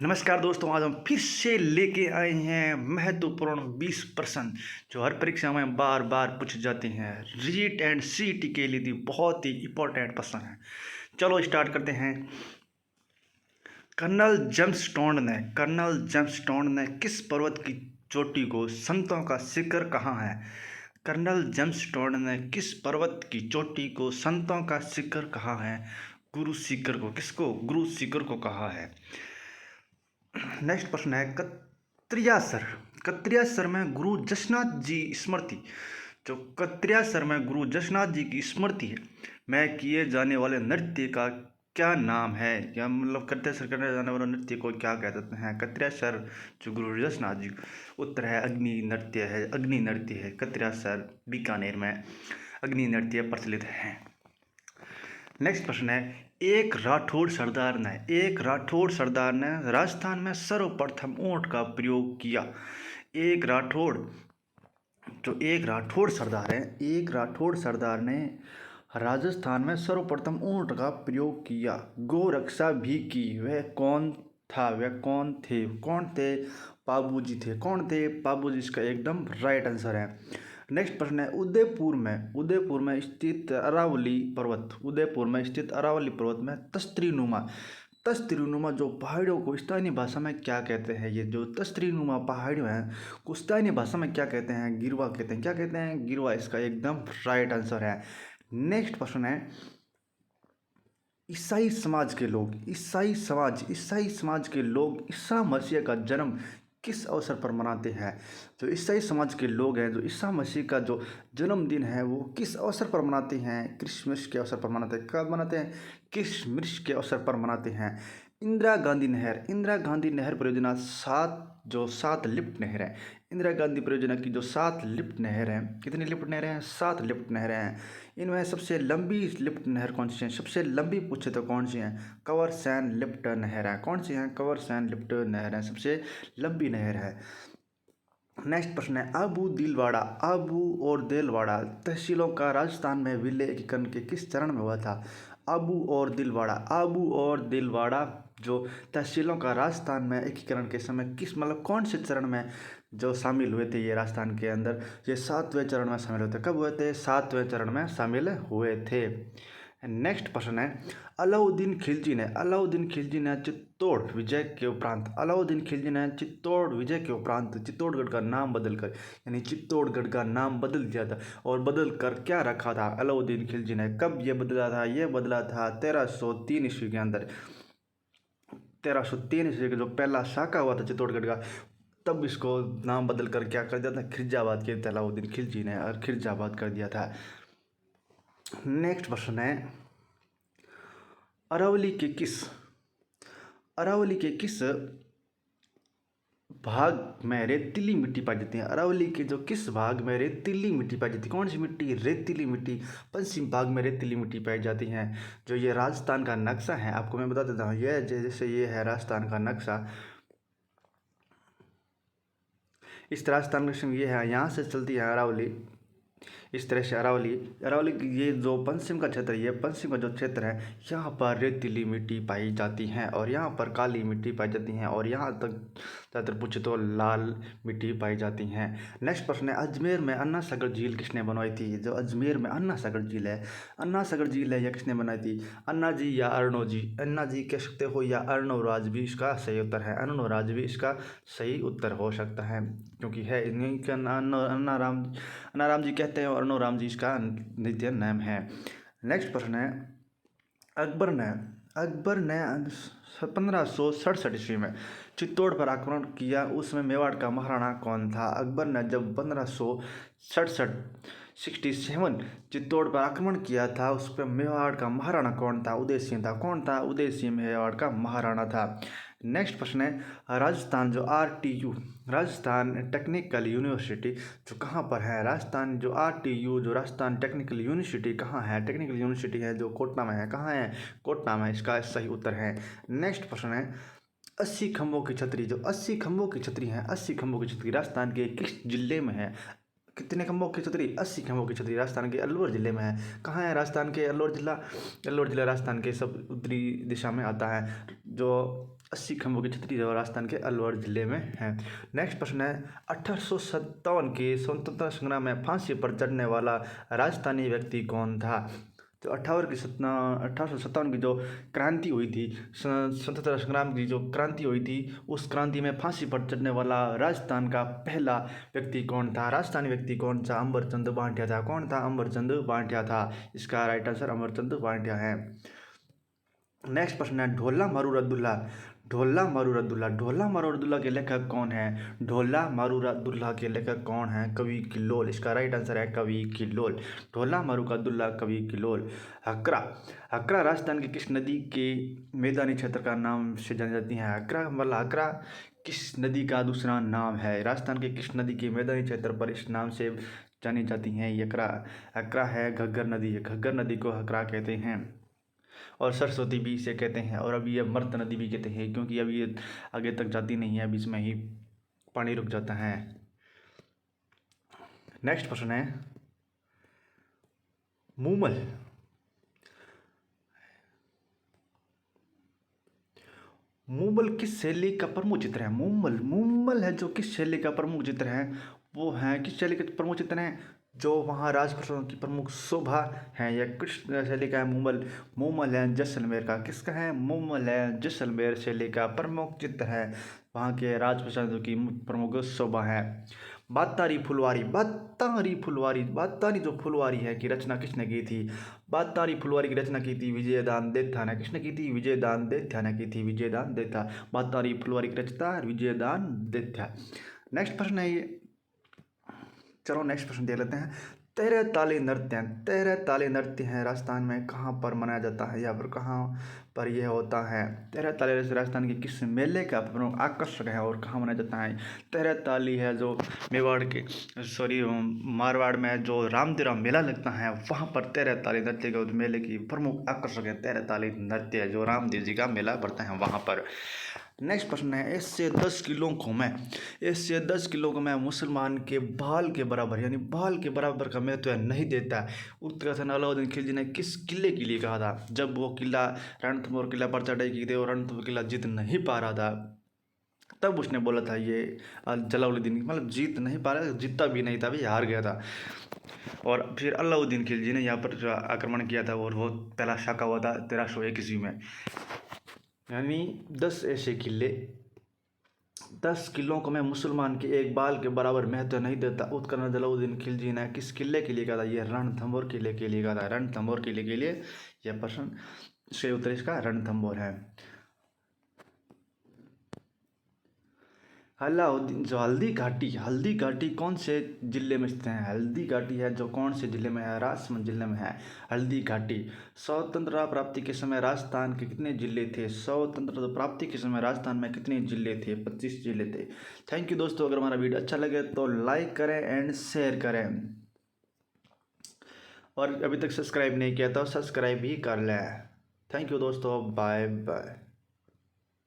नमस्कार दोस्तों, आज हम फिर से लेके आए हैं महत्वपूर्ण 20 प्रश्न जो हर परीक्षा में बार बार पूछे जाते हैं। रीट एंड सीईटी के लिए भी बहुत ही इम्पोर्टेंट प्रश्न है। चलो स्टार्ट करते हैं। कर्नल जेम्सटोन ने किस पर्वत की चोटी को संतों का शिखर कहा है? कर्नल जेम्सटोन ने किस पर्वत की चोटी को संतों का शिखर कहा है? गुरु शिखर को। किसको? गुरु शिखर को कहा है। नेक्स्ट प्रश्न है कत्रियासर में गुरु जसनाथ जी स्मृति। जो कत्रियासर में गुरु जसनाथ जी की स्मृति है में किए जाने वाले नृत्य का क्या नाम है? या मतलब कत्रियासर करने जाने वाले नृत्य को क्या कहते हैं? कत्रियासर जो गुरु जसनाथ जी। उत्तर है अग्नि नृत्य है। कत्रियासर बीकानेर में अग्नि नृत्य प्रचलित है। नेक्स्ट प्रश्न है एक राठौड़ सरदार ने राजस्थान में सर्वप्रथम ऊंट का प्रयोग किया। एक राठौड़ सरदार ने राजस्थान में सर्वप्रथम ऊंट का प्रयोग किया। गौ रक्षा भी की। वह कौन थे? पाबूजी थे। कौन थे? पाबूजी। इसका एकदम राइट आंसर है। नेक्स्ट प्रश्न है उदयपुर में स्थित अरावली पर्वत में तस्त्रीनुमा जो पहाड़ियों को स्थानीय भाषा में क्या कहते हैं? ये जो तस्त्रीनुमा पहाड़ियों हैं को स्थानीय भाषा में क्या कहते हैं? गिरवा कहते हैं। क्या कहते हैं? गिरवा। इसका एकदम राइट आंसर है। नेक्स्ट प्रश्न है ईसाई समाज के लोग ईसा मसीह का जन्म किस अवसर पर मनाते हैं? जो ईसाई समाज के लोग हैं जो ईसा मसीह का जो जन्मदिन है वो किस अवसर पर मनाते हैं? क्रिसमस के अवसर पर मनाते हैं। कब मनाते हैं? क्रिसमस के अवसर पर मनाते हैं। इंदिरा गांधी नहर परियोजना सात लिफ्ट नहर है। इंदिरा गांधी परियोजना की जो 7 लिफ्ट नहर हैं, कितनी लिफ्ट नहरें हैं? 7 लिफ्ट नहरें हैं। इनमें सबसे लंबी लिफ्ट नहर कौन सी है? सबसे लंबी पूछे तो कौन सी है? कंवरसैन लिफ्ट नहर है। कौन सी है? कंवरसैन लिफ्ट नहर है, सबसे लंबी नहर है। नेक्स्ट प्रश्न है आबू और देलवाड़ा तहसीलों का राजस्थान में विलयीकरण के किस चरण में हुआ था? आबू और दिलवाड़ा जो तहसीलों का राजस्थान में एकीकरण के समय कौन से चरण में जो शामिल हुए थे? ये राजस्थान के अंदर ये 7वें चरण में शामिल हुए थे। कब हुए थे? 7वें चरण में शामिल हुए थे। नेक्स्ट प्रश्न है अलाउद्दीन खिलजी ने चित्तौड़ विजय के उपरांत चित्तौड़गढ़ का नाम बदलकर यानी चित्तौड़गढ़ का नाम बदल दिया था। और बदल कर क्या रखा था अलाउद्दीन खिलजी ने? कब ये बदला था? ये बदला था 1303 ईस्वी के अंदर। 1303 ईस्वी का जो पहला साका हुआ था चित्तौड़गढ़ का, तब इसको नाम बदल कर क्या कर दिया था? खिरजाबाद किया था अलाउद्दीन खिलजी ने और खिरजाबाद कर दिया था। नेक्स्ट प्रश्न है अरावली के किस भाग में रेतीली मिट्टी पाई जाती है? अरावली के जो किस भाग में रेतीली मिट्टी पाई जाती है? कौन सी मिट्टी? रेतीली मिट्टी। पश्चिम भाग में रेतीली मिट्टी पाई जाती है। जो ये राजस्थान का नक्शा है, आपको मैं बता देता हूँ, ये जैसे ये है राजस्थान का नक्शा, इस राजस्थान का ये है, यहाँ से चलती है अरावली, इस तरह से अरावली की ये जो पश्चिम का क्षेत्र है, ये पश्चिम का जो क्षेत्र है, यहाँ पर रेतीली मिट्टी पाई जाती है और यहाँ पर काली मिट्टी पाई जाती है और यहाँ तक ज़्यादातर पूछे तो लाल मिट्टी पाई जाती हैं। नेक्स्ट प्रश्न है अजमेर में अन्ना सागर झील किसने बनवाई थी? जो अजमेर में अन्ना सागर झील है यह किसने बनाई थी? अन्ना जी या अर्नो जी? अन्ना जी कह सकते हो या अर्णोराज भी इसका सही उत्तर है। अर्णोराज भी इसका सही उत्तर हो सकता है क्योंकि है अन्ना राम जी कहते हैं और अर्णोराम जी इसका नित्य नाम है। नेक्स्ट प्रश्न है अकबर ने 1567 ईस्वी में चित्तौड़ पर आक्रमण किया, उसमें मेवाड़ का महाराणा कौन था? अकबर ने जब 1567 चित्तौड़ पर आक्रमण किया था, उस पर मेवाड़ का महाराणा कौन था? उदय सिंह था। कौन था? उदय सिंह मेवाड़ का महाराणा था। नेक्स्ट प्रश्न है राजस्थान जो RTU राजस्थान टेक्निकल यूनिवर्सिटी जो कहाँ पर है? राजस्थान जो RTU जो राजस्थान टेक्निकल यूनिवर्सिटी कहाँ है? टेक्निकल यूनिवर्सिटी है जो कोटना में है। कहाँ है? कोटना में। इसका सही उत्तर है। नेक्स्ट प्रश्न है 80 खंभों की छतरी जो 80 खंभों की छतरी है, 80 खंभों की छतरी राजस्थान के किस जिले में है? कितने खंभों की छतरी? 80 खंभों की छतरी राजस्थान के अलवर जिले में है। कहाँ है राजस्थान के अलवर जिला राजस्थान के सब उत्तरी दिशा में आता है। जो 80 खंभों की छतरी जो राजस्थान के अलवर जिले में है। नेक्स्ट प्रश्न है 1857 के स्वतंत्रता संग्राम में फांसी पर चढ़ने वाला राजस्थानी व्यक्ति कौन था। तो 1857 की जो क्रांति हुई थी, स्वतंत्रता संग्राम की जो क्रांति हुई थी, उस क्रांति में फांसी पर चढ़ने वाला राजस्थान का पहला व्यक्ति कौन था, राजस्थानी व्यक्ति कौन था, अमरचंद बांटिया था। कौन था? अमरचंद बांटिया था। इसका राइट आंसर अमरचंद बांटिया है। नेक्स्ट प्रश्न है ढोला मारूर अब्दुल्ला। ढोला मारूर अब्दुल्ला, ढोला मारूर अब्दुल्ला के लेखक कौन है? ढोला मारूर अब्दुल्ला के लेखक कौन है? कवि किल्लोल। इसका राइट आंसर है कवि किल्लोल। ढोला मारूर अब्दुल्ला कवि किल्लोल। हकरा, हकरा राजस्थान की किस नदी के मैदानी क्षेत्र का नाम से जानी जाती है? हकरा मतलब हकरा किस नदी का दूसरा नाम है? राजस्थान के किस नदी के मैदानी क्षेत्र पर इस नाम से जानी जाती हैं? हकरा, हकरा है घग्गर नदी है। घग्गर नदी को हकरा कहते हैं और सरस्वती भी इसे कहते हैं, और अभी ये मर्त नदी भी कहते हैं, क्योंकि अभी ये आगे तक जाती नहीं है, बीच में ही पानी रुक जाता है। नेक्स्ट प्रश्न है मूमल। मूमल किस शैली का प्रमुख चित्र है? मूमल, मूमल है जो किस शैली का प्रमुख चित्र है? वो है किस शैली के प्रमुख चित्र हैं? जो वहाँ राजप्रसादों की प्रमुख शोभा है, या किस शैली का है मूमल? मूमल है जैसलमेर का। किसका है? मूमल है जैसलमेर शैली का प्रमुख चित्र है, वहाँ के राजप्रसादों की प्रमुख शोभा है। बातारी फुलवारी, बातारी फुलवारी, बातारी जो फुलवारी है की रचना किसने की थी? बातारी फुलवारी की रचना की थी विजयदान देथा ने। किसने की थी? विजयदान देथा ने की थी। विजयदान देथा। बातारी फुलवारी की रचना विजयदान देथा। नेक्स्ट प्रश्न है ये, चलो नेक्स्ट प्रश्न देख लेते हैं। तेरह ताली नृत्य, तेरह ताली नृत्य है राजस्थान में कहाँ पर मनाया जाता है, या फिर कहाँ पर यह होता है? तेरह ताली राजस्थान के किस मेले का प्रमुख आकर्षक है और कहाँ मनाया जाता है? तेरह ताली है जो मेवाड़ के मारवाड़ में जो रामदेवरा मेला लगता है, वहाँ पर तेरह ताली नृत्य के मेले की प्रमुख आकर्षक है तेरह ताली नृत्य, जो रामदेव जी का मेला पड़ता है वहाँ पर। नेक्स्ट प्रश्न है 1 से 10 किलो को मैं, 1 से 10 किलो को मैं मुसलमान के बाल के बराबर, यानी बाल के बराबर का महत्व नहीं देता। उत्तराखंड अलाउद्दीन खिलजी ने किस किले के लिए कहा था? जब वो किला रणथंभौर किला पर चढ़ाई की थी और रणथंभौर किला जीत नहीं पा रहा था, तब उसने बोला था ये जलालुद्दीन, मतलब जीत नहीं पा रहा, जीतता भी नहीं था, भी हार गया था। और फिर अलाउद्दीन खिलजी ने यहाँ पर जो आक्रमण किया था और वो पहला शाका हुआ था 1301 ईस्वी में। यानी 10 ऐसे किले, 10 किलों को मैं मुसलमान के एक बाल के बराबर महत्व नहीं देता। उत्कर्ण जलालुद्दीन खिलजी ने किस किले के लिए कहा था? ये रणथंभौर किले के लिए कहा था। रणथंभौर किले के लिए यह प्रश्न, इसके उत्तर इसका रणथंभौर है। अलाउद्दीन जो हल्दी घाटी, हल्दी घाटी कौन से जिले में स्थित है? हल्दी घाटी है जो कौन से जिले में है? राजसमंद जिले में है हल्दी घाटी। स्वतंत्रता प्राप्ति के समय राजस्थान के कितने जिले थे? स्वतंत्रता प्राप्ति के समय राजस्थान में कितने जिले थे? 25 जिले थे। थैंक यू दोस्तों, अगर हमारा वीडियो अच्छा लगे तो लाइक करें एंड शेयर करें, और अभी तक सब्सक्राइब नहीं किया तो सब्सक्राइब भी कर लें। थैंक यू दोस्तों, बाय बाय।